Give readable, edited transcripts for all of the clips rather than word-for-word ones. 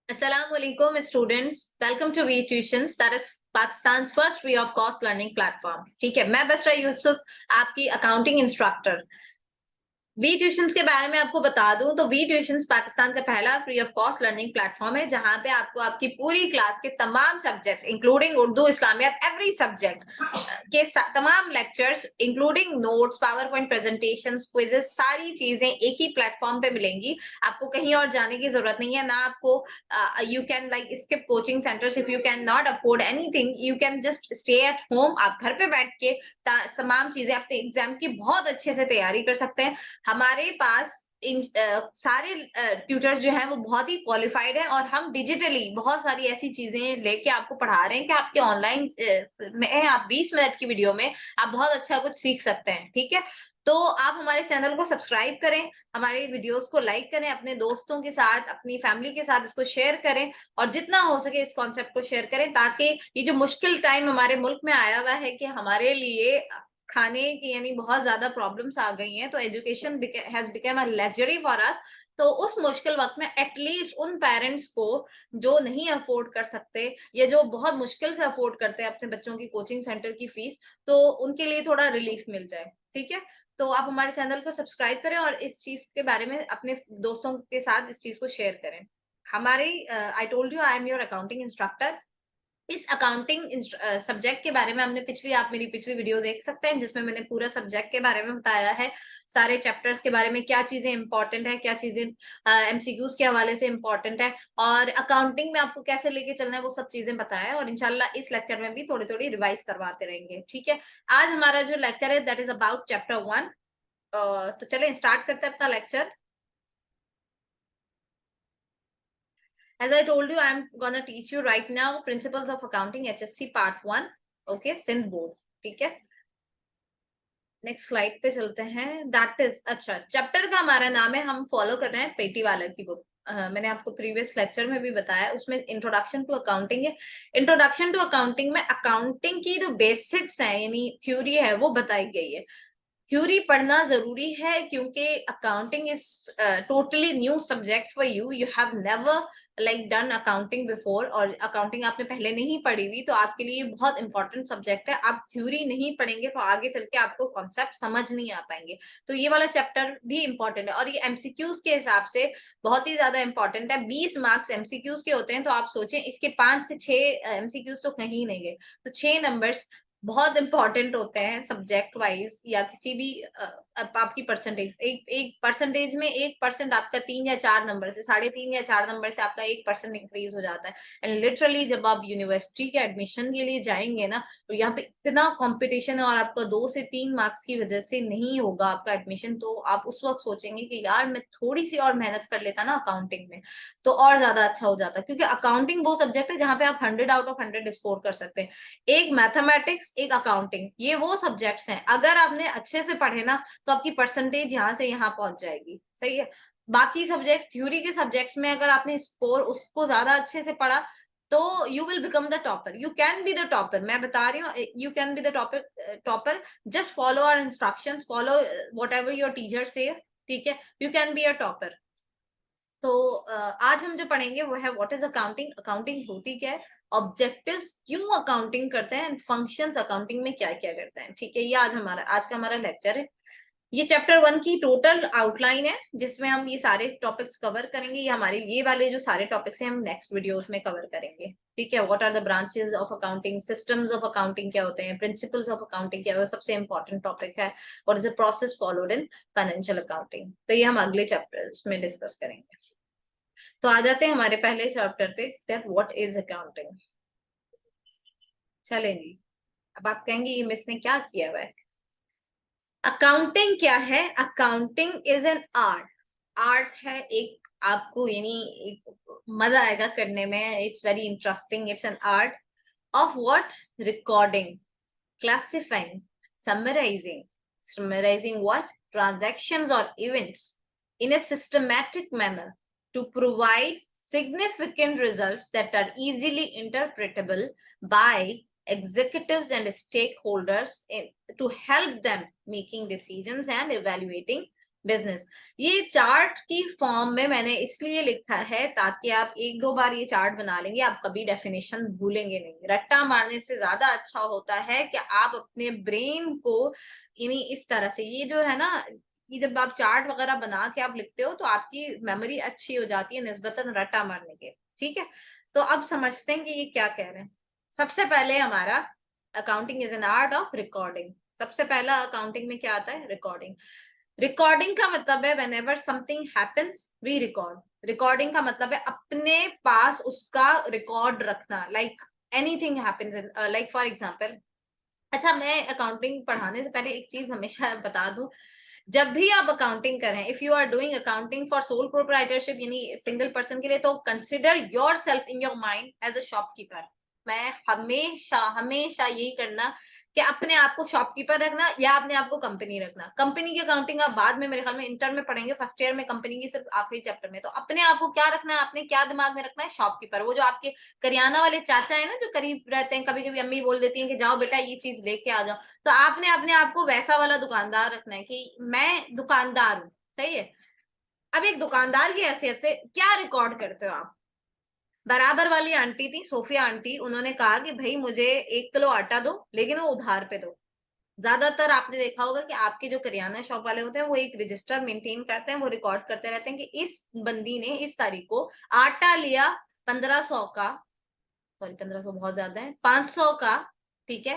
Assalamualaikum students, welcome to V Tuitions, that is Pakistan's first free of cost learning platform. ठीक है, मैं बसरा यूसुफ आपकी accounting instructor we tuitions के बारे में आपको बता दूं तो वी ट्यूशंस पाकिस्तान का पहला free of cost learning platform है जहां पे आपको आपकी पूरी क्लास के तमाम सब्जेक्ट्स इंक्लूडिंग उर्दू इस्लामियत एवरी सब्जेक्ट के तमाम lectures including notes power point presentations quizzes सारी चीजें एक ही प्लेटफॉर्म पे मिलेंगी। आपको कहीं और जाने की जरूरत नहीं है ना। आपको you can like skip coaching centres if you can not afford anything, you can just stay at home. आप घर पे बैठ के तमाम चीजें अपने एग्जाम की बहुत अच्छे से तैयारी कर सकते हैं। हमारे पास सारे ट्यूटर्स जो हैं वो बहुत ही क्वालिफाइड हैं और हम डिजिटली बहुत सारी ऐसी चीजें लेके आपको पढ़ा रहे हैं कि आपके ऑनलाइन में आप 20 मिनट की वीडियो में आप बहुत अच्छा कुछ सीख सकते हैं। ठीक है, तो आप हमारे चैनल को सब्सक्राइब करें, हमारे वीडियोस को लाइक करें, अपने दोस्तों के साथ अपनी फैमिली के साथ इसको शेयर करें और जितना हो सके इस कॉन्सेप्ट को शेयर करें ताकि ये जो मुश्किल टाइम हमारे मुल्क में आया हुआ है कि हमारे लिए खाने की यानी बहुत ज्यादा प्रॉब्लम्स आ गई हैं, तो education has become a luxury for us. तो उस मुश्किल वक्त में एटलीस्ट उन पेरेंट्स को जो नहीं अफोर्ड कर सकते या जो बहुत मुश्किल से अफोर्ड करते हैं अपने बच्चों की कोचिंग सेंटर की फीस, तो उनके लिए थोड़ा रिलीफ मिल जाए। ठीक है, तो आप हमारे चैनल को सब्सक्राइब करें और इस चीज के बारे में अपने दोस्तों के साथ इस चीज को शेयर करें। हमारी आई told you I am your accounting instructor. इस अकाउंटिंग सब्जेक्ट के बारे में हमने आप मेरी पिछली वीडियो देख सकते हैं जिसमें मैंने पूरा सब्जेक्ट के बारे में बताया है, सारे चैप्टर्स के बारे में, क्या चीजें इंपॉर्टेंट है, क्या चीजें एमसीक्यूज के हवाले से इंपॉर्टेंट है और अकाउंटिंग में आपको कैसे लेके चलना है, वो सब चीजें बताया है और इंशाल्लाह इस लेक्चर में भी थोड़ी थोड़ी रिवाइज करवाते रहेंगे। ठीक है, आज हमारा जो लेक्चर है दैट इज अबाउट चैप्टर 1। तो चले स्टार्ट करते हैं अपना lecture. As I told you, I'm gonna teach you right now Principles of Accounting HSC Part 1. Okay, Sindh board. ठीक है, नेक्स्ट स्लाइड पे चलते हैं। दैट इज अच्छा, चैप्टर का हमारा नाम है, हम फॉलो कर रहे हैं पेटी वाला की बुक। मैंने आपको प्रीवियस लेक्चर में भी बताया, उसमें इंट्रोडक्शन टू अकाउंटिंग है। इंट्रोडक्शन टू अकाउंटिंग में अकाउंटिंग की जो बेसिक्स है यानी थ्योरी है वो बताई गई है। थ्योरी पढ़ना जरूरी है क्योंकि accounting is totally new subject for you. You have never like done accounting before और अकाउंटिंग आपने पहले नहीं पढ़ी हुई, तो आपके लिए बहुत इंपॉर्टेंट सब्जेक्ट है। आप थ्योरी नहीं पढ़ेंगे तो आगे चल के आपको कॉन्सेप्ट समझ नहीं आ पाएंगे। तो ये वाला चैप्टर भी इंपॉर्टेंट है और ये एमसीक्यूज के हिसाब से बहुत ही ज्यादा इंपॉर्टेंट है। 20 मार्क्स एमसीक्यूज के होते हैं, तो आप सोचें इसके 5 से 6 एमसीक्यूज तो कहीं नहीं गए, तो 6 नंबर्स बहुत इंपॉर्टेंट होते हैं सब्जेक्ट वाइज या किसी भी आपकी परसेंटेज। एक परसेंटेज में 1% आपका 3 या 4 नंबर से, 3.5 या 4 नंबर से आपका 1% इंक्रीज हो जाता है। एंड लिटरली जब आप यूनिवर्सिटी के एडमिशन के लिए जाएंगे ना, तो यहाँ पे इतना कंपटीशन है और आपका 2 से 3 मार्क्स की वजह से नहीं होगा आपका एडमिशन, तो आप उस वक्त सोचेंगे कि यार मैं थोड़ी सी और मेहनत कर लेता ना अकाउंटिंग में तो और ज्यादा अच्छा हो जाता, क्योंकि अकाउंटिंग वो सब्जेक्ट है जहाँ पे आप 100 आउट ऑफ 100 स्कोर कर सकते हैं। एक मैथमेटिक्स एक अकाउंटिंग, ये वो सब्जेक्ट्स हैं अगर आपने अच्छे से पढ़े ना तो आपकी परसेंटेज यहाँ से यहाँ पहुंच जाएगी। सही है, बाकी सब्जेक्ट थ्योरी के सब्जेक्ट्स में अगर आपने स्कोर उसको ज्यादा अच्छे से पढ़ा तो you will become the topper. You can be the topper, मैं बता रही हूँ, you can be the topper. Just follow our instructions, follow whatever your teacher says. ठीक है, you can be a topper. तो आज हम जो पढ़ेंगे वो है व्हाट इज अकाउंटिंग, अकाउंटिंग होती क्या है, ऑब्जेक्टिव्स क्यों अकाउंटिंग करते हैं, एंड फंक्शंस अकाउंटिंग में क्या क्या करते हैं। ठीक है, ये आज का हमारा लेक्चर है। ये चैप्टर 1 की टोटल आउटलाइन है जिसमें हम ये सारे टॉपिक्स कवर करेंगे। ये हमारे ये वाले जो सारे टॉपिक्स हैं हम नेक्स्ट वीडियोस में कवर करेंगे। ठीक है, what are the branches of accounting, systems of accounting क्या होते हैं, प्रिंसिपल्स ऑफ अकाउंटिंग क्या है, सबसे इंपॉर्टेंट टॉपिक है। What is the process followed in financial accounting, तो ये हम अगले चैप्टर में डिस्कस करेंगे। तो आ जाते हैं हमारे पहले चैप्टर पे, दैट व्हाट इज अकाउंटिंग। चलेंगे, अब आप कहेंगे ये मिस ने क्या किया हुआ है। अकाउंटिंग क्या है, accounting is an art. Art है एक, आपको यानी मजा आएगा करने में, it's very interesting. It's an art of what, recording, classifying, summarizing what? Transactions or events in a systematic manner to provide significant results that are easily interpretable by executives and stakeholders to help them making decisions and evaluating business. ये chart की form में मैंने इसलिए लिखा है ताकि आप एक दो बार ये चार्ट बना लेंगे, आप कभी डेफिनेशन भूलेंगे नहीं। रट्टा मारने से ज्यादा अच्छा होता है कि आप अपने ब्रेन को यानी इस तरह से, ये जो है ना, ये जब आप चार्ट वगैरह बना के आप लिखते हो तो आपकी मेमोरी अच्छी हो जाती है निस्बतन रट्टा मारने के। ठीक है, तो अब समझते हैं कि ये क्या कह रहे हैं। सबसे पहले हमारा accounting is an art of recording. सबसे पहला अकाउंटिंग में क्या आता है? रिकॉर्डिंग। रिकॉर्डिंग का मतलब है whenever something happens we record। Recording का मतलब है अपने पास उसका रिकॉर्ड रखना, like anything happens, like for example. अच्छा, मैं अकाउंटिंग पढ़ाने से पहले एक चीज हमेशा बता दूं, जब भी आप अकाउंटिंग करें, if you are doing accounting for sole proprietorship यानी सिंगल पर्सन के लिए, तो consider yourself in your mind as a shopkeeper. मैं हमेशा हमेशा यही करना कि अपने आप को शॉपकीपर रखना या अपने आप को कंपनी रखना। कंपनी की अकाउंटिंग आप बाद में मेरे ख्याल में इंटर में पढ़ेंगे, फर्स्ट ईयर में कंपनी की सिर्फ आखिरी चैप्टर में। तो अपने आप को क्या रखना है, आपने क्या दिमाग में रखना है? शॉपकीपर। वो जो आपके करियाना वाले चाचा है ना, जो करीब रहते हैं, कभी कभी अम्मी बोल देती हैं कि जाओ बेटा ये चीज लेके आ जाओ, तो आपने अपने आप को वैसा वाला दुकानदार रखना है कि मैं दुकानदार हूँ। सही है। अब एक दुकानदार की हैसियत से क्या रिकॉर्ड करते हो आप? बराबर वाली आंटी थी, सोफिया आंटी, उन्होंने कहा कि भाई मुझे 1 किलो आटा दो, लेकिन वो उधार पे दो। ज्यादातर आपने देखा होगा कि आपके जो करियाना शॉप वाले होते हैं वो एक रजिस्टर मेंटेन करते हैं, वो रिकॉर्ड करते रहते हैं कि इस बंदी ने इस तारीख को आटा लिया 1500 का, सॉरी 1500 बहुत ज्यादा है, 500 का, ठीक है,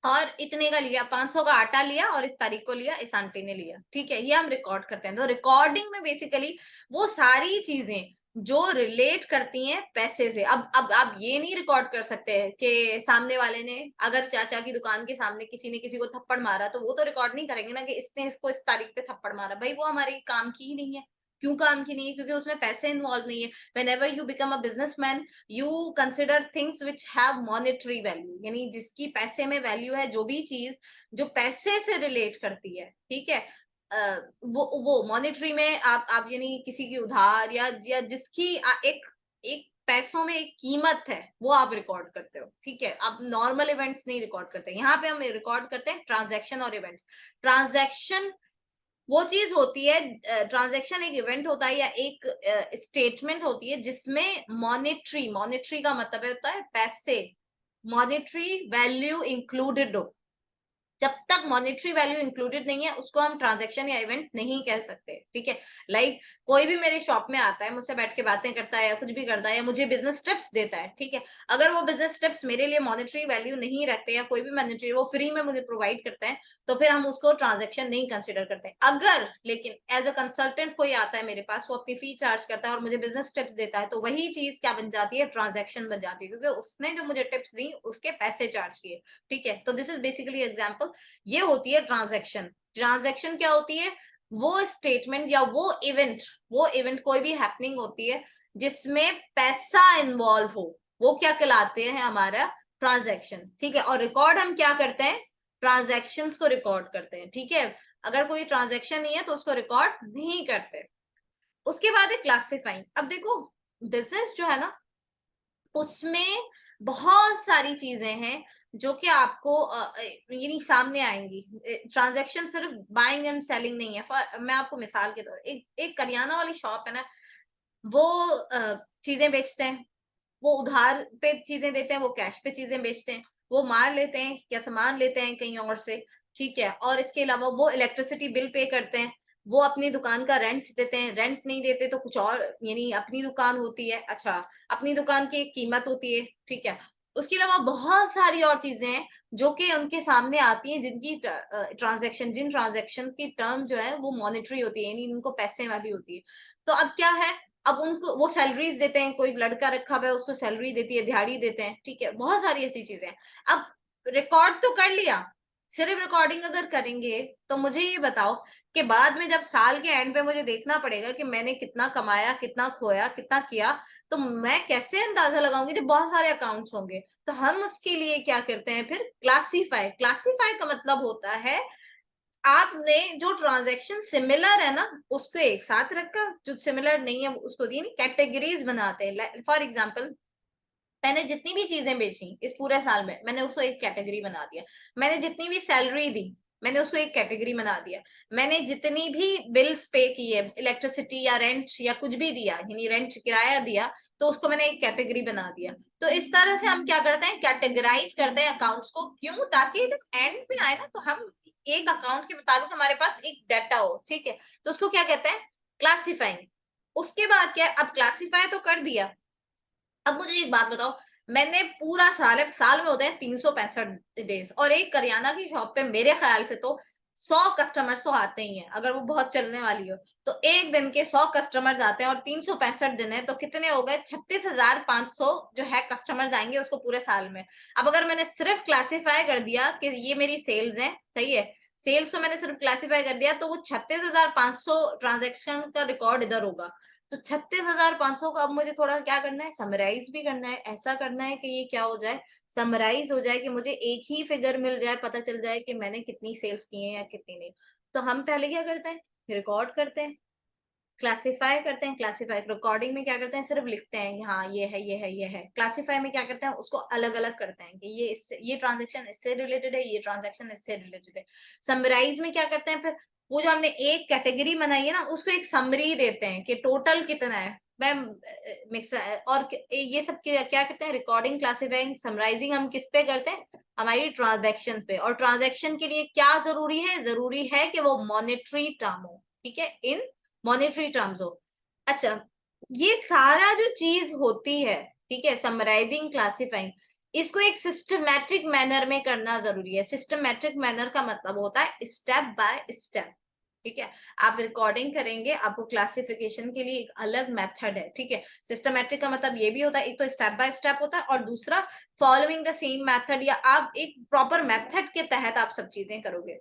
और इतने का लिया, 500 का आटा लिया और इस तारीख को लिया, इस आंटी ने लिया। ठीक है, ये हम रिकॉर्ड करते हैं। तो रिकॉर्डिंग में बेसिकली वो सारी चीजें जो रिलेट करती हैं पैसे से। अब आप ये नहीं रिकॉर्ड कर सकते कि सामने वाले ने, अगर चाचा की दुकान के सामने किसी ने किसी को थप्पड़ मारा, तो वो तो रिकॉर्ड नहीं करेंगे ना कि इसने इसको इस तारीख पे थप्पड़ मारा। भाई वो हमारे काम की ही नहीं है। क्यों काम की नहीं है? क्योंकि उसमें पैसे इन्वॉल्व नहीं है। whenever you become a businessman you consider things which have monetary value, यानी जिसकी पैसे में वैल्यू है, जो भी चीज जो पैसे से रिलेट करती है, ठीक है, वो मॉनेटरी में आप यानी किसी की उधार या जिसकी एक एक पैसों में एक कीमत है, वो आप रिकॉर्ड करते हो। ठीक है, आप नॉर्मल इवेंट्स नहीं रिकॉर्ड करते। यहाँ पे हम रिकॉर्ड करते हैं ट्रांजैक्शन और इवेंट्स। ट्रांजैक्शन वो चीज होती है, ट्रांजैक्शन एक इवेंट होता है या एक स्टेटमेंट होती है जिसमें मॉनेटरी, मॉनेटरी का मतलब होता है पैसे, मॉनेटरी वैल्यू इंक्लूडेड हो। जब तक मॉनेटरी वैल्यू इंक्लूडेड नहीं है उसको हम ट्रांजैक्शन या इवेंट नहीं कह सकते। ठीक है, लाइक कोई भी मेरे शॉप में आता है, मुझसे बैठ के बातें करता है या कुछ भी करता है या मुझे बिजनेस टिप्स देता है, ठीक है, अगर वो बिजनेस टिप्स मेरे लिए मॉनेटरी वैल्यू नहीं रखते या कोई भी मॉनेटरी वो फ्री में मुझे प्रोवाइड करते हैं, तो फिर हम उसको ट्रांजेक्शन नहीं कंसिडर करते। अगर लेकिन एज अ कंसल्टेंट कोई आता है मेरे पास, वो अपनी फी चार्ज करता है और मुझे बिजनेस टिप्स देता है, तो वही चीज क्या बन जाती है? ट्रांजेक्शन बन जाती है, क्योंकि उसने जो मुझे टिप्स दी उसके पैसे चार्ज किए। ठीक है, तो दिस इज बेसिकली एग्जाम्पल। ये होती है ट्रांजैक्शन। ट्रांजैक्शन क्या होती है? वो स्टेटमेंट या वो इवेंट कोई भी हैपनिंग होती है जिसमें पैसा इन्वॉल्व हो, वो क्या कहलाते हैं? हमारा ट्रांजैक्शन। ठीक है, और रिकॉर्ड हम क्या करते हैं? ट्रांजैक्शंस को रिकॉर्ड करते हैं। ठीक है, अगर कोई ट्रांजैक्शन नहीं है तो उसको रिकॉर्ड नहीं करते। उसके बाद है क्लासिफाइंग। अब देखो, बिजनेस जो है ना, उसमें बहुत सारी चीजें हैं जो कि आपको यानी सामने आएंगी। ट्रांजैक्शन सिर्फ बाइंग एंड सेलिंग नहीं है। मैं आपको मिसाल के तौर, एक एक करियाना वाली शॉप है ना, वो चीजें बेचते हैं, वो उधार पे चीजें देते हैं, वो कैश पे चीजें बेचते हैं, वो माल लेते हैं या सामान लेते हैं कहीं और से। ठीक है, और इसके अलावा वो इलेक्ट्रिसिटी बिल पे करते हैं, वो अपनी दुकान का रेंट देते हैं, रेंट नहीं देते तो कुछ और, यानी अपनी दुकान होती है, अच्छा, अपनी दुकान की एक कीमत होती है। ठीक है, उसके अलावा बहुत सारी और चीजें हैं जो कि उनके सामने आती हैं, जिनकी जिन ट्रांजेक्शन की टर्म जो है वो मॉनेटरी होती है, यानी उनको पैसे वाली होती है। तो अब क्या है, अब उनको वो सैलरीज देते हैं, कोई लड़का रखा हुआ है उसको सैलरी देती है, दिहाड़ी देते हैं। ठीक है, बहुत सारी ऐसी चीजें हैं। अब रिकॉर्ड तो कर लिया, सिर्फ रिकॉर्डिंग अगर करेंगे तो मुझे ये बताओ कि बाद में जब साल के एंड पे मुझे देखना पड़ेगा कि मैंने कितना कमाया, कितना खोया, कितना किया, तो मैं कैसे अंदाजा लगाऊंगी जब बहुत सारे अकाउंट्स होंगे? तो हम उसके लिए क्या करते हैं फिर? क्लासीफाई। क्लासीफाई का मतलब होता है आपने जो ट्रांजैक्शन सिमिलर है ना उसको एक साथ रखा, जो सिमिलर नहीं है उसको दी नहीं, कैटेगरीज बनाते हैं। फॉर एग्जांपल, मैंने जितनी भी चीजें बेची इस पूरे साल में, मैंने उसको एक कैटेगरी बना दिया। मैंने जितनी भी सैलरी दी, मैंने उसको एक कैटेगरी बना दिया। मैंने जितनी भी बिल्स पे की है, इलेक्ट्रिसिटी या रेंट या कुछ भी दिया, यानी रेंट किराया दिया, तो उसको मैंने एक कैटेगरी बना दिया। तो इस तरह से हम क्या करते हैं, कैटेगराइज करते हैं अकाउंट्स को। क्यों? ताकि जब एंड में आए ना तो हम एक अकाउंट के मुताबिक हमारे पास एक डाटा हो, ठीक है। तो उसको क्या कहते हैं, क्लासिफाइंग। उसके बाद क्या है, अब क्लासिफाई तो कर दिया। अब मुझे एक बात बताओ, मैंने पूरा साल है, साल में होते हैं 365 डेज, और एक करियाना की शॉप पे मेरे ख्याल से तो 100 कस्टमर्स तो आते ही हैं, अगर वो बहुत चलने वाली हो तो एक दिन के 100 कस्टमर्स आते हैं, और 365 दिन है तो कितने हो गए, 36,500 जो है कस्टमर्स आएंगे उसको पूरे साल में। अब अगर मैंने सिर्फ क्लासिफाई कर दिया कि ये मेरी सेल्स है, सही है, सेल्स को मैंने सिर्फ क्लासिफाई कर दिया, तो वो 36,500 ट्रांजेक्शन का रिकॉर्ड इधर होगा। तो 36,500 का अब मुझे थोड़ा क्या करना है, समराइज भी करना है। ऐसा करना है कि ये क्या हो जाए, समराइज हो जाए, कि मुझे एक ही फिगर मिल जाए, पता चल जाए कि मैंने कितनी सेल्स की है या कितनी नहीं। तो हम पहले क्या करते हैं, रिकॉर्ड करते हैं, क्लासिफाई करते हैं। क्लासिफाई रिकॉर्डिंग में क्या करते हैं, सिर्फ लिखते हैं कि हाँ ये है, ये है, ये है। क्लासिफाई में क्या करते हैं, उसको अलग अलग करते हैं कि ये इससे, ये ट्रांजेक्शन इससे रिलेटेड है, ये ट्रांजेक्शन इससे रिलेटेड है। समराइज में क्या करते हैं, फिर वो जो हमने एक कैटेगरी बनाई है ना, उसको एक समरी देते हैं कि टोटल कितना है। मैं मिक्स और ये सब क्या करते हैं, रिकॉर्डिंग, क्लासिफाइंग, समराइजिंग हम किस पे करते हैं, हमारी ट्रांजेक्शन पे। और ट्रांजेक्शन के लिए क्या जरूरी है, जरूरी है कि वो मॉनेटरी टर्म हो, ठीक है, इन मॉनेटरी टर्म्स हो। अच्छा, ये सारा जो चीज होती है, ठीक है, समराइजिंग, क्लासिफाइंग, इसको एक सिस्टमैटिक मैनर में करना जरूरी है। सिस्टमैटिक मैनर का मतलब होता है स्टेप बाय स्टेप, ठीक है। आप रिकॉर्डिंग करेंगे, आपको क्लासिफिकेशन के लिए एक अलग मेथड है, ठीक है। सिस्टमैटिक का मतलब ये भी होता है, एक तो स्टेप बाय स्टेप होता है, और दूसरा फॉलोइंग द सेम मेथड, या आप एक प्रॉपर मेथड के तहत आप सब चीजें करोगे।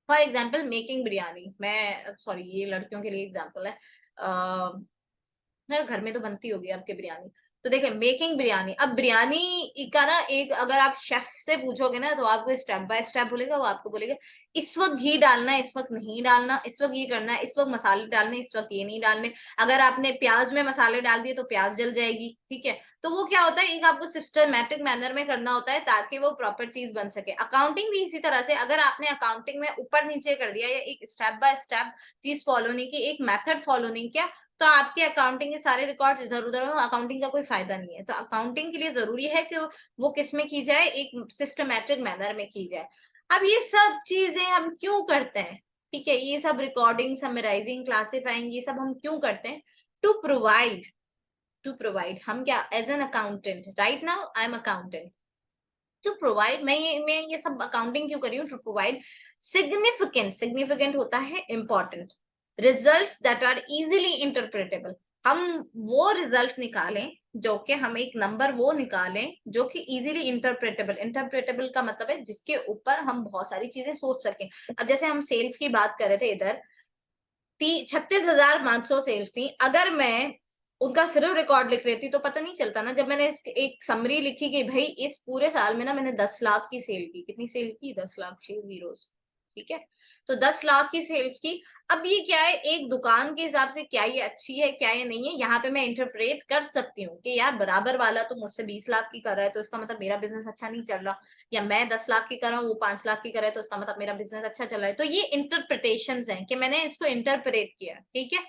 फॉर एग्जाम्पल मेकिंग बिरयानी, मैं सॉरी ये लड़कियों के लिए एग्जाम्पल है, घर में तो बनती होगी आपके बिरयानी। तो देखिए, मेकिंग बिरयानी, अब बिरयानी का ना एक, अगर आप शेफ से पूछोगे ना तो आपको स्टेप बाय स्टेप बोलेगा। वो आपको बोलेगा इस वक्त घी डालना है, इस वक्त नहीं डालना, इस वक्त ये करना है, इस वक्त मसाले डालने, इस वक्त ये नहीं डालने। अगर आपने प्याज में मसाले डाल दिए तो प्याज जल जाएगी, ठीक है। तो वो क्या होता है, एक आपको सिस्टमैटिक मैनर में करना होता है ताकि वो प्रॉपर चीज बन सके। अकाउंटिंग भी इसी तरह से, अगर आपने अकाउंटिंग में ऊपर नीचे कर दिया, या एक स्टेप बाय स्टेप चीज फॉलो नहीं की, एक मेथड फॉलो नहीं किया, तो आपके अकाउंटिंग के सारे रिकॉर्ड इधर उधर हो, अकाउंटिंग का कोई फायदा नहीं है। तो अकाउंटिंग के लिए जरूरी है कि वो किस में की जाए, एक सिस्टमैटिक मैनर में की जाए। अब ये सब चीजें हम क्यों करते हैं, ठीक है, ये सब रिकॉर्डिंग, समराइजिंग, क्लासिफाइंग, ये सब हम क्यों करते हैं, टू प्रोवाइड, हम क्या, as an accountant, right now I am accountant, to provide, मैं ये सब अकाउंटिंग क्यों कर रही हूँ, टू प्रोवाइड सिग्निफिकेंट, सिग्निफिकेंट होता है important, results that are easily interpretable. हम वो रिजल्ट निकालें, जो कि हम एक नंबर वो निकालें जो कि इजीली इंटरप्रेटेबल, इंटरप्रेटेबल का मतलब है जिसके ऊपर हम बहुत सारी चीजें सोच सकें। अब जैसे हम सेल्स की बात कर रहे थे, इधर 36,500 सेल्स थी, अगर मैं उनका सिर्फ रिकॉर्ड लिख रही थी तो पता नहीं चलता ना। जब मैंने एक समरी लिखी कि भाई इस पूरे साल में ना मैंने 10 लाख की सेल की, कितनी सेल की, 10 लाख, 6 जीरोस, ठीक है। तो 10 लाख की सेल्स की। अब ये क्या है, एक दुकान के हिसाब से क्या ये अच्छी है, क्या ये नहीं है, यहाँ पे मैं इंटरप्रेट कर सकती हूँ कि यार बराबर वाला तो मुझसे 20 लाख की कर रहा है, तो इसका मतलब मेरा बिजनेस अच्छा नहीं चल रहा। या मैं 10 लाख की कर रहा हूँ, वो 5 लाख की कर रहा है, तो इसका मतलब मेरा बिजनेस अच्छा चल रहा है। तो ये इंटरप्रिटेशन हैं कि मैंने इसको इंटरप्रेट किया, ठीक है।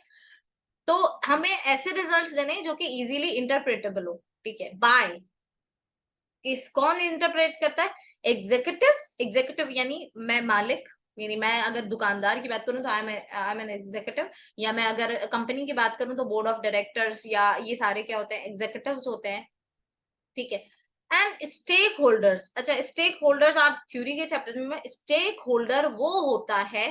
तो हमें ऐसे रिजल्ट्स देने जो कि इजीली इंटरप्रेटेबल हो, ठीक है। बाय किस, कौन इंटरप्रेट करता है, एग्जीक्यूटिव्स, एग्जीक्यूटिव यानी मैं मालिक, यानी मैं अगर दुकानदार की बात करूं तो आई एम एन एग्जीक्यूटिव, या मैं अगर कंपनी की बात करूं तो बोर्ड ऑफ डायरेक्टर्स, या ये सारे क्या होते हैं, एग्जीक्यूटिव्स होते हैं, ठीक है। एंड स्टेक होल्डर्स, अच्छा स्टेक होल्डर्स आप थ्योरी के चैप्टर में, स्टेक होल्डर वो होता है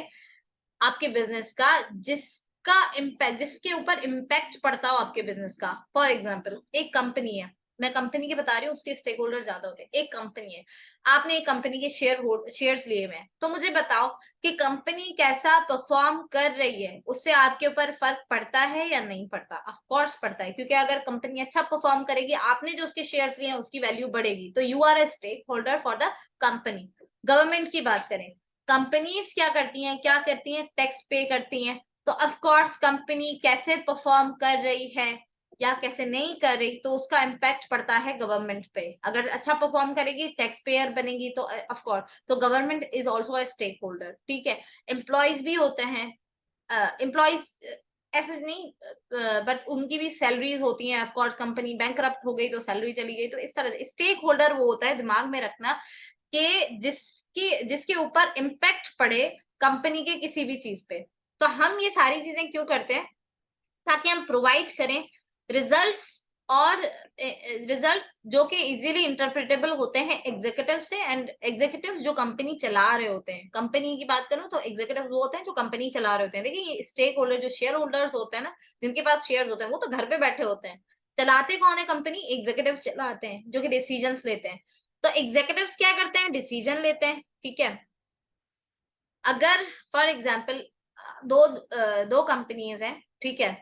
आपके बिजनेस का जिसका इम्पैक्ट, जिसके ऊपर इम्पैक्ट पड़ता हो आपके बिजनेस का। फॉर एग्जाम्पल एक कंपनी है, मैं कंपनी की बता रही हूँ, उसके स्टेक होल्डर ज्यादा होते हैं। एक कंपनी है, आपने एक कंपनी के शेयर्स लिए हुए हैं, तो मुझे बताओ कि कंपनी कैसा परफॉर्म कर रही है, उससे आपके ऊपर फर्क पड़ता है या नहीं पड़ता? ऑफ कोर्स पड़ता है, क्योंकि अगर कंपनी अच्छा परफॉर्म करेगी, आपने जो उसके शेयर्स लिए हैं उसकी वैल्यू बढ़ेगी, तो you are a stakeholder for the company. Government की बात करें, कंपनीज क्या करती हैं, क्या करती हैं, टैक्स पे करती हैं। तो ऑफ कोर्स कंपनी कैसे परफॉर्म कर रही है, या कैसे नहीं कर रही, तो उसका इम्पैक्ट पड़ता है गवर्नमेंट पे। अगर अच्छा परफॉर्म करेगी, टैक्स पेयर बनेगी, तो ऑफ कोर्स तो government is also a stakeholder, ठीक है। एम्प्लॉयज भी होते हैं, एम्प्लॉयज ऐसे नहीं, बट उनकी भी सैलरीज होती हैं। ऑफ कोर्स कंपनी बैंकरप्ट हो गई तो सैलरी चली गई, तो इस तरह से स्टेक होल्डर वो होता है, दिमाग में रखना, कि जिसके ऊपर इम्पैक्ट पड़े कंपनी के किसी भी चीज पे। तो हम ये सारी चीजें क्यों करते हैं, ताकि हम प्रोवाइड करें रिजल्ट्स, और रिजल्ट्स जो कि इजीली इंटरप्रेटेबल होते हैं एग्जीक्यूटिव से। एंड एग्जीक्यूटिव जो कंपनी चला रहे होते हैं, कंपनी की बात करूं तो एग्जीक्यूटिव वो होते हैं जो कंपनी चला रहे होते हैं। देखिए ये स्टेक होल्डर, जो शेयर होल्डर्स होते हैं ना, जिनके पास शेयर होते हैं, वो तो घर पे बैठे होते हैं। चलाते कौन है कंपनी, एग्जीक्यूटिव चलाते हैं, जो कि डिसीजन लेते हैं। तो एग्जीक्यूटिव क्या करते हैं, डिसीजन लेते हैं, ठीक है। अगर फॉर एग्जाम्पल दो कंपनीज हैं, ठीक है,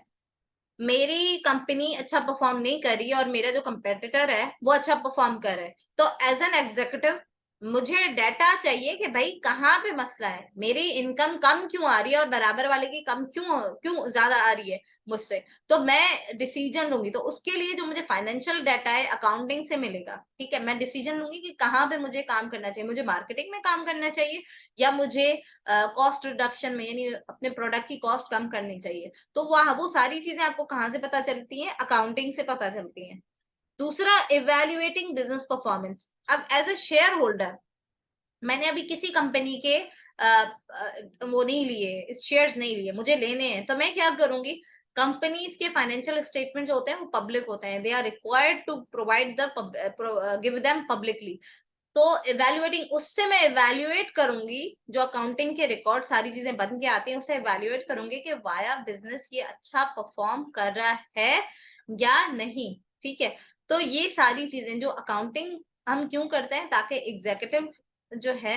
मेरी कंपनी अच्छा परफॉर्म नहीं कर रही है और मेरा जो कंपेटिटर है वो अच्छा परफॉर्म कर रहा है, तो एज एन एग्जीक्यूटिव मुझे डाटा चाहिए कि भाई कहाँ पे मसला है, मेरी इनकम कम क्यों आ रही है और बराबर वाले की कम क्यों क्यों ज्यादा आ रही है मुझसे। तो मैं डिसीजन लूंगी, तो उसके लिए जो मुझे फाइनेंशियल डाटा है अकाउंटिंग से मिलेगा, ठीक है। मैं डिसीजन लूंगी कि कहाँ पे मुझे काम करना चाहिए, मुझे मार्केटिंग में काम करना चाहिए, या मुझे कॉस्ट रिडक्शन में, यानी अपने प्रोडक्ट की कॉस्ट कम करनी चाहिए। तो वो सारी चीजें आपको कहाँ से पता चलती हैं, अकाउंटिंग से पता चलती हैं। दूसरा, इवेल्युएटिंग बिजनेस परफॉर्मेंस। अब एज ए शेयर होल्डर मैंने अभी किसी कंपनी के वो नहीं लिए, शेयर्स नहीं लिए, मुझे लेने हैं, तो मैं क्या करूंगी, कंपनीज के फाइनेंशियल स्टेटमेंट जो होते हैं वो पब्लिक होते हैं, they are required to provide the give them publicly. तो इवेल्युएटिंग, उससे मैं इवेल्युएट करूंगी, जो अकाउंटिंग के रिकॉर्ड सारी चीजें बन के आती हैं, उससे इवेल्युएट करूंगी कि वाया बिजनेस ये अच्छा परफॉर्म कर रहा है या नहीं, ठीक है। तो ये सारी चीजें जो अकाउंटिंग हम क्यों करते हैं, ताकि एग्जीक्यूटिव जो है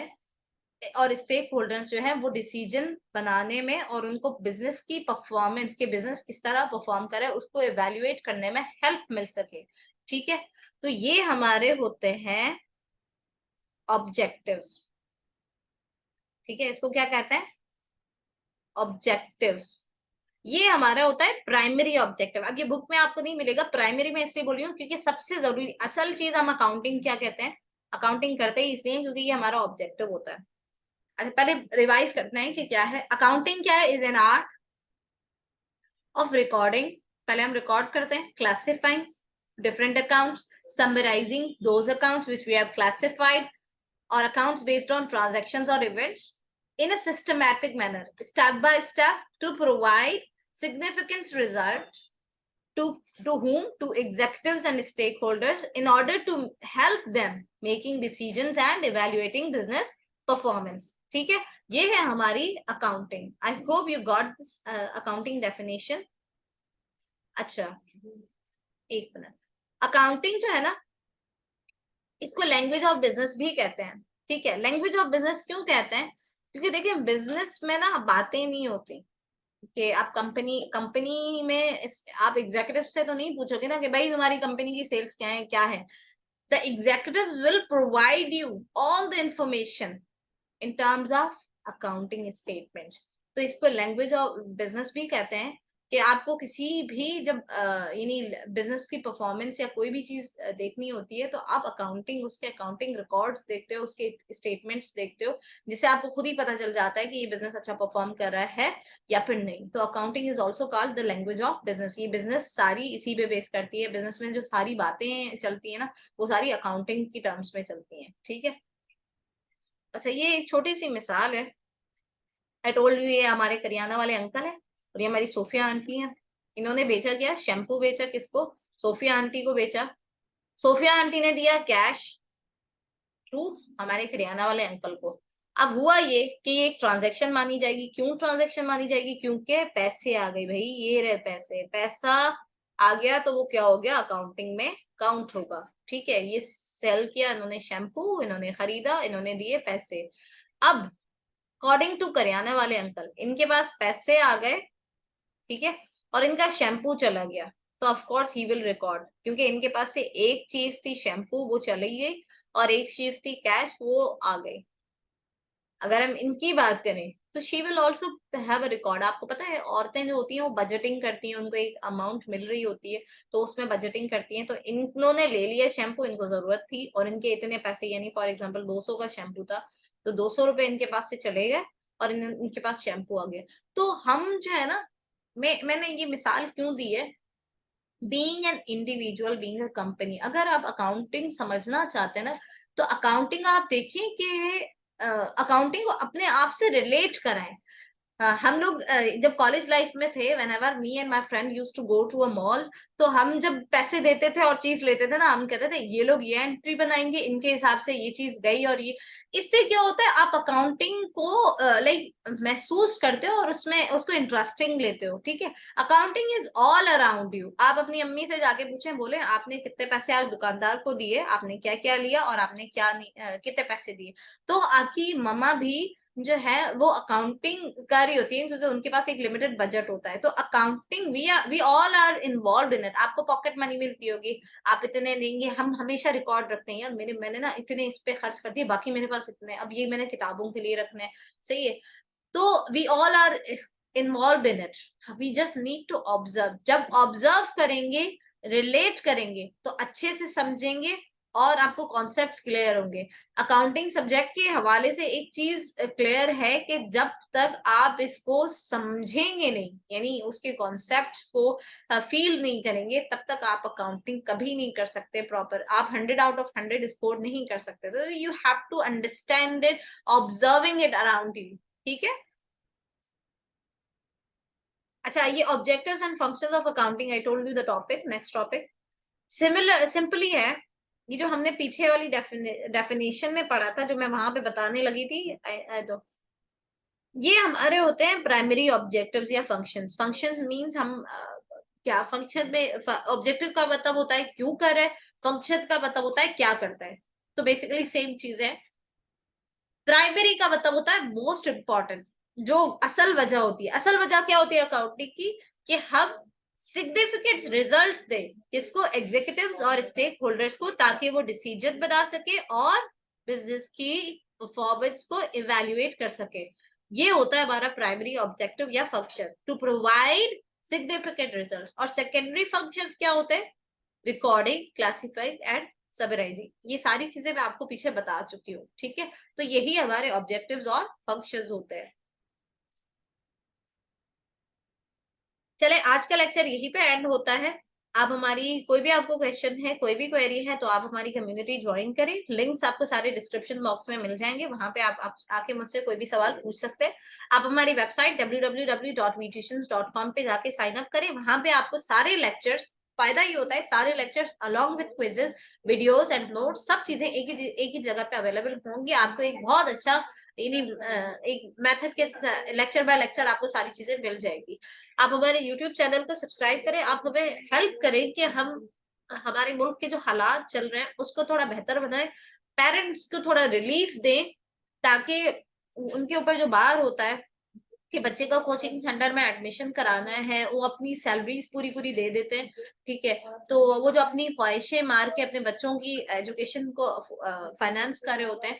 और स्टेक होल्डर्स जो है वो डिसीजन बनाने में और उनको बिजनेस की परफॉर्मेंस, के बिजनेस किस तरह परफॉर्म करे उसको इवेल्युएट करने में हेल्प मिल सके, ठीक है। तो ये हमारे होते हैं ऑब्जेक्टिव्स, ठीक है। इसको क्या कहते हैं, ऑब्जेक्टिव्स। ये हमारा होता है प्राइमरी ऑब्जेक्टिव। अब ये बुक में आपको नहीं मिलेगा, प्राइमरी में इसलिए बोल रही हूँ क्योंकि सबसे जरूरी असल चीज हम अकाउंटिंग क्या कहते हैं, अकाउंटिंग करते ही इसलिए क्योंकि ये हमारा ऑब्जेक्टिव होता है। अच्छा पहले रिवाइज करते हैं कि क्या है अकाउंटिंग, क्या है, is an art of recording. पहले हम रिकॉर्ड करते हैं, classifying different accounts, summarising those accounts which we have classified, or accounts based on transactions or events in a systematic manner, step by step, to provide significant results to whom, to executives and stakeholders, in order to help them making decisions and evaluating business performance, ठीक है। ये है हमारी accounting. I hope you got this accounting definition. अच्छा एक minute, accounting जो है ना, इसको लैंग्वेज ऑफ बिजनेस भी कहते हैं, ठीक है। लैंग्वेज ऑफ बिजनेस क्यों कहते हैं, क्योंकि देखिए बिजनेस में ना बातें नहीं होती कि आप कंपनी कंपनी में आप एग्जीक्यूटिव से तो नहीं पूछोगे ना कि भाई तुम्हारी कंपनी की सेल्स क्या है क्या है। The executive will provide you all the information in terms of accounting statements. तो इसको लैंग्वेज ऑफ बिजनेस भी कहते हैं कि आपको किसी भी जब यानी बिजनेस की परफॉर्मेंस या कोई भी चीज देखनी होती है, तो आप अकाउंटिंग, उसके अकाउंटिंग रिकॉर्ड्स देखते हो, उसके स्टेटमेंट्स देखते हो, जिससे आपको खुद ही पता चल जाता है कि ये बिजनेस अच्छा परफॉर्म कर रहा है या फिर नहीं। तो accounting is also called the language of business. ये बिजनेस सारी इसी पे बेस करती है, बिजनेस में जो सारी बातें चलती है ना, वो सारी अकाउंटिंग की टर्म्स में चलती है, ठीक है। अच्छा ये एक छोटी सी मिसाल है। आई टोल्ड यू, ये हमारे करियाना वाले अंकल है और ये हमारी सोफिया आंटी है। इन्होंने बेचा क्या, शैम्पू बेचा, किसको, सोफिया आंटी को बेचा। सोफिया आंटी ने दिया कैश टू हमारे करियाना वाले अंकल को। अब हुआ ये कि ये एक ट्रांजैक्शन मानी जाएगी। क्यों ट्रांजैक्शन मानी जाएगी, क्योंकि पैसे आ गए भाई, ये रहे पैसे, पैसा आ गया तो वो क्या हो गया, अकाउंटिंग में काउंट होगा, ठीक है। ये सेल किया इन्होंने शैम्पू, इन्होंने खरीदा, इन्होंने दिए पैसे। अब अकॉर्डिंग टू करियाना वाले अंकल, इनके पास पैसे आ गए, ठीक है, और इनका शैम्पू चला गया, तो of course he will record, क्योंकि इनके पास से एक चीज थी शैम्पू, वो चली गई, और एक चीज थी कैश, वो आ गई। अगर हम इनकी बात करें तो she will also have a record. आपको पता है औरतें जो होती हैं वो बजटिंग करती हैं, उनको एक अमाउंट मिल रही होती है तो उसमें बजटिंग करती हैं। तो इन्होंने ले लिया शैम्पू, इनको जरूरत थी और इनके इतने पैसे, यानी फॉर एग्जाम्पल 200 का शैम्पू था तो 200 रुपए इनके पास से चले गए और इनके पास शैम्पू आ गया। तो हम जो है ना, मैंने ये मिसाल क्यों दी है, being an individual, being a company, अगर आप अकाउंटिंग समझना चाहते हैं ना तो अकाउंटिंग आप देखिए कि अकाउंटिंग को अपने आप से रिलेट कराएं। हम लोग जब कॉलेज लाइफ में थे, whenever me and my friend used to go to a mall, तो हम जब पैसे देते थे और चीज लेते थे ना, हम कहते थे ये लोग ये एंट्री बनाएंगे, इनके हिसाब से ये चीज गई और ये। इससे क्या होता है, आप अकाउंटिंग को लाइक महसूस करते हो और उसमें उसको इंटरेस्टिंग लेते हो। ठीक है, accounting is all around you. आप अपनी अम्मी से जाके पूछें, बोले आपने कितने पैसे आज दुकानदार को दिए, आपने क्या क्या लिया और आपने क्या कितने पैसे दिए, तो आपकी मम्मा भी जो है वो अकाउंटिंग कर रही होती है, क्योंकि उनके पास एक लिमिटेड बजट होता है। तो accounting we all are involve in it. आपको पॉकेट मनी मिलती होगी, आप इतने देंगे, हम हमेशा रिकॉर्ड रखते हैं, यार मैंने ना इतने इस पे खर्च कर दिए, बाकी मेरे पास इतने, अब ये मैंने किताबों के लिए रखने हैं। सही है, तो we all are involve in it. We just need to observe. जब ऑब्जर्व करेंगे, रिलेट करेंगे तो अच्छे से समझेंगे और आपको कॉन्सेप्ट्स क्लियर होंगे। अकाउंटिंग सब्जेक्ट के हवाले से एक चीज क्लियर है कि जब तक आप इसको समझेंगे नहीं, यानी उसके कॉन्सेप्ट्स को फील नहीं करेंगे, तब तक आप अकाउंटिंग कभी नहीं कर सकते प्रॉपर। आप 100 आउट ऑफ 100 स्कोर नहीं कर सकते। तो you have to understand it, observing it around you. ठीक है, अच्छा, ये objectives and functions of accounting, I told you the topic. Next topic similar simply है। ये जो हमने पीछे वाली डेफिनेशन में पढ़ा था, जो मैं वहां पे बताने लगी थी, तो ये हमारे होते हैं प्राइमरी ऑब्जेक्टिव्स या फंक्शंस। फंक्शंस मींस हम क्या फंक्शन में, ऑब्जेक्टिव का मतलब होता है क्यों कर रहे, फंक्शन का मतलब होता है क्या करता है। तो बेसिकली सेम चीज है। प्राइमरी का मतलब होता है मोस्ट इंपॉर्टेंट, जो असल वजह होती है। असल वजह क्या होती है अकाउंटिंग की, कि हम सिग्निफिकेंट रिजल्ट्स दे किसको, एग्जीक्यूटिव्स और स्टेक होल्डर्स को, ताकि वो डिसीजन बना सके और बिजनेस की परफॉर्मेंस को इवेल्युएट कर सके। ये होता है हमारा प्राइमरी ऑब्जेक्टिव या function, to provide significant results. और सेकेंडरी फंक्शंस क्या होते हैं, रिकॉर्डिंग, क्लासिफाइंग एंड समराइजिंग। ये सारी चीजें मैं आपको पीछे बता चुकी हूँ। ठीक है, तो यही हमारे ऑब्जेक्टिव्स और फंक्शंस होते हैं। चले, आज का लेक्चर यहीं पे एंड होता है। आप हमारी कोई भी आपको क्वेश्चन है, कोई भी क्वेरी है, तो आप हमारी कम्युनिटी ज्वाइन करें। लिंक्स आपको सारे डिस्क्रिप्शन बॉक्स में मिल जाएंगे, वहां पे आप आके मुझसे कोई भी सवाल पूछ सकते हैं। आप हमारी वेबसाइट www.vtuitions.com पे जाके साइन अप करें। वहां पे आपको सारे लेक्चर्स, फायदा ये होता है सारे lectures along with quizzes, videos and notes, सब चीजें एक ही जगह पे अवेलेबल होंगी। आपको एक बहुत अच्छा एक मेथड के लेक्चर बाय लेक्चर आपको सारी चीजें मिल जाएगी। आप हमारे YouTube चैनल को सब्सक्राइब करें। आप हमें हेल्प करें कि हम हमारे मुल्क के जो हालात चल रहे हैं उसको थोड़ा बेहतर बनाएं, पेरेंट्स को थोड़ा रिलीफ दें, ताकि उनके ऊपर जो भार होता है कि बच्चे का कोचिंग सेंटर में एडमिशन कराना है, वो अपनी सैलरीज पूरी पूरी दे देते हैं। ठीक है, तो वो जो अपनी ख्वाहिशें मार के अपने बच्चों की एजुकेशन को फाइनेंस कर रहे होते हैं,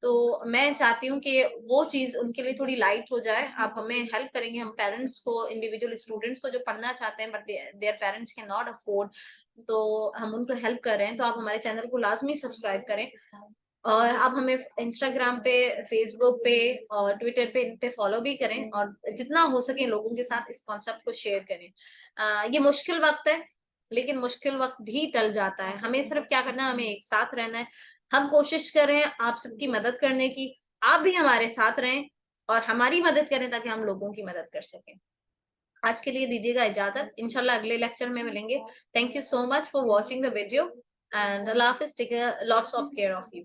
तो मैं चाहती हूँ कि वो चीज उनके लिए थोड़ी लाइट हो जाए। आप हमें हेल्प करेंगे, हम पेरेंट्स को, इंडिविजुअल स्टूडेंट्स को जो पढ़ना चाहते हैं but their parents can not afford, तो हम उनको हेल्प कर रहे हैं। तो आप हमारे चैनल को लाजमी सब्सक्राइब करें और आप हमें इंस्टाग्राम पे, फेसबुक पे और ट्विटर पे, इन पे फॉलो भी करें और जितना हो सके लोगों के साथ इस कॉन्सेप्ट को शेयर करें। ये मुश्किल वक्त है, लेकिन मुश्किल वक्त भी टल जाता है। हमें सिर्फ क्या करना है, हमें एक साथ रहना है। हम कोशिश कर रहे हैं आप सबकी मदद करने की, आप भी हमारे साथ रहें और हमारी मदद करें ताकि हम लोगों की मदद कर सकें। आज के लिए दीजिएगा इजाजत, इंशाल्लाह अगले लेक्चर में मिलेंगे। Thank you so much for watching the video and अल्लाह हाफिज, take lots of care of you.